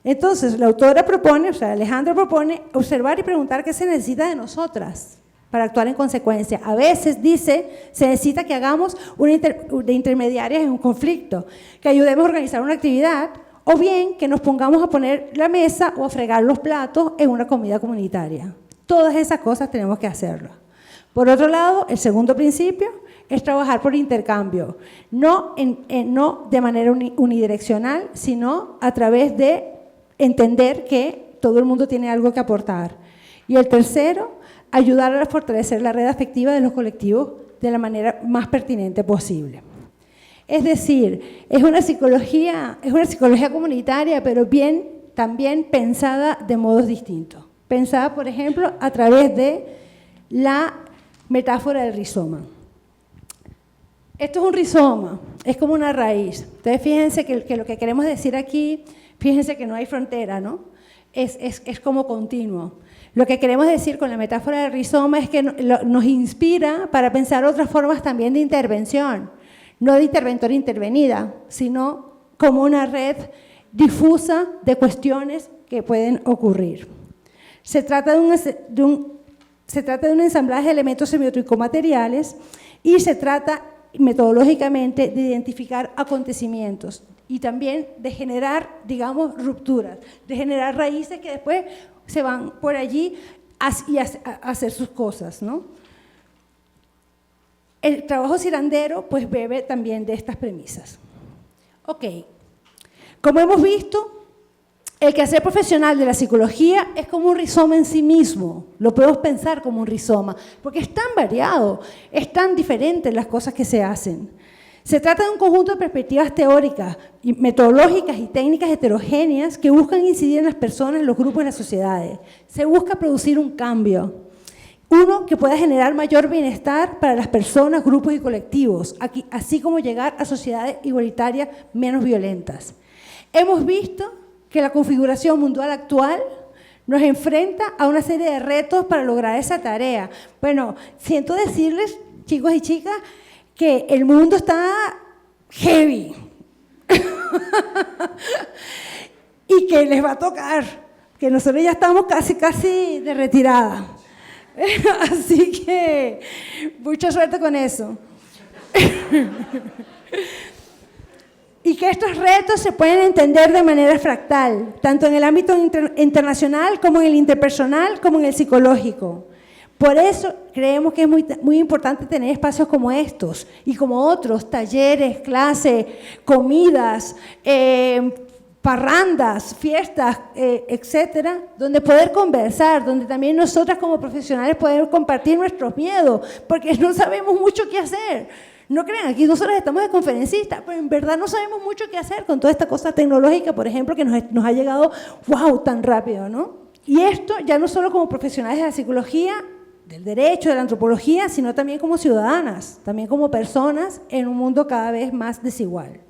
Entonces, la autora propone, Alejandra propone, observar y preguntar qué se necesita de nosotras para actuar en consecuencia. A veces, dice, se necesita que hagamos de intermediarias en un conflicto, que ayudemos a organizar una actividad, o bien que nos pongamos a poner la mesa o a fregar los platos en una comida comunitaria. Todas esas cosas tenemos que hacerlas. Por otro lado, el segundo principio es trabajar por intercambio, no de manera unidireccional, sino a través de entender que todo el mundo tiene algo que aportar. Y el tercero, ayudar a fortalecer la red afectiva de los colectivos de la manera más pertinente posible. Es decir, es una psicología comunitaria, pero también pensada de modos distintos. Pensada, por ejemplo, a través de la metáfora del rizoma. Esto es un rizoma, es como una raíz. Entonces, fíjense que lo que queremos decir aquí, fíjense que no hay frontera, ¿no? Es como continuo. Lo que queremos decir con la metáfora del rizoma es que nos inspira para pensar otras formas también de intervención, no de interventor-intervenida, sino como una red difusa de cuestiones que pueden ocurrir. Se trata de un ensamblaje de elementos semiótico-materiales y se trata metodológicamente de identificar acontecimientos y también de generar, digamos, rupturas, de generar raíces que después se van por allí a hacer sus cosas, ¿no? El trabajo cirandero pues bebe también de estas premisas. Ok, como hemos visto, el quehacer profesional de la psicología es como un rizoma en sí mismo, lo podemos pensar como un rizoma, porque es tan variado, es tan diferente las cosas que se hacen. Se trata de un conjunto de perspectivas teóricas, metodológicas y técnicas heterogéneas que buscan incidir en las personas, los grupos y las sociedades. Se busca producir un cambio, uno que pueda generar mayor bienestar para las personas, grupos y colectivos, así como llegar a sociedades igualitarias menos violentas. Hemos visto que la configuración mundial actual nos enfrenta a una serie de retos para lograr esa tarea. Bueno, siento decirles, chicos y chicas, que el mundo está heavy y que les va a tocar, que nosotros ya estamos casi de retirada. Así que mucha suerte con eso. Y que estos retos se pueden entender de manera fractal, tanto en el ámbito internacional como en el interpersonal, como en el psicológico. Por eso creemos que es muy importante tener espacios como estos y como otros, talleres, clases, comidas, parrandas, fiestas, etcétera, donde poder conversar, donde también nosotras como profesionales podemos compartir nuestros miedos, porque no sabemos mucho qué hacer. No crean, aquí nosotros estamos de conferencistas, pero en verdad no sabemos mucho qué hacer con toda esta cosa tecnológica, por ejemplo, que nos ha llegado, wow, tan rápido, ¿no? Y esto ya no solo como profesionales de la psicología, del derecho, de la antropología, sino también como ciudadanas, también como personas en un mundo cada vez más desigual.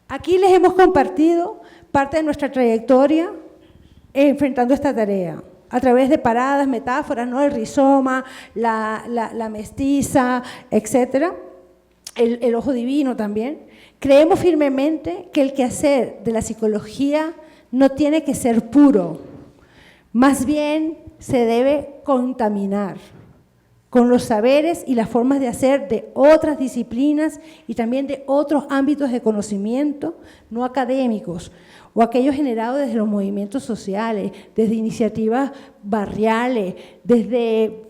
Aquí les hemos compartido parte de nuestra trayectoria enfrentando esta tarea, a través de paradas, metáforas, ¿no? El rizoma, la mestiza, etcétera. El ojo divino también. Creemos firmemente que el quehacer de la psicología no tiene que ser puro, más bien se debe contaminar con los saberes y las formas de hacer de otras disciplinas y también de otros ámbitos de conocimiento no académicos o aquellos generados desde los movimientos sociales, desde iniciativas barriales, desde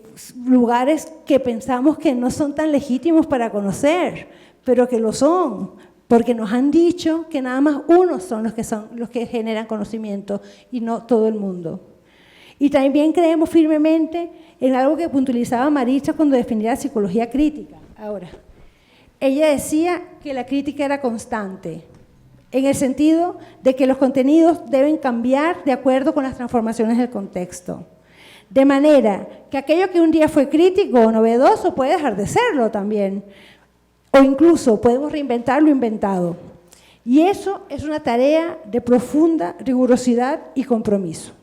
lugares que pensamos que no son tan legítimos para conocer, pero que lo son, porque nos han dicho que nada más unos son los que generan conocimiento y no todo el mundo. Y también creemos firmemente en algo que puntualizaba Maritza cuando definía la psicología crítica. Ahora, ella decía que la crítica era constante, en el sentido de que los contenidos deben cambiar de acuerdo con las transformaciones del contexto. De manera que aquello que un día fue crítico o novedoso puede dejar de serlo también, o incluso podemos reinventar lo inventado. Y eso es una tarea de profunda rigurosidad y compromiso.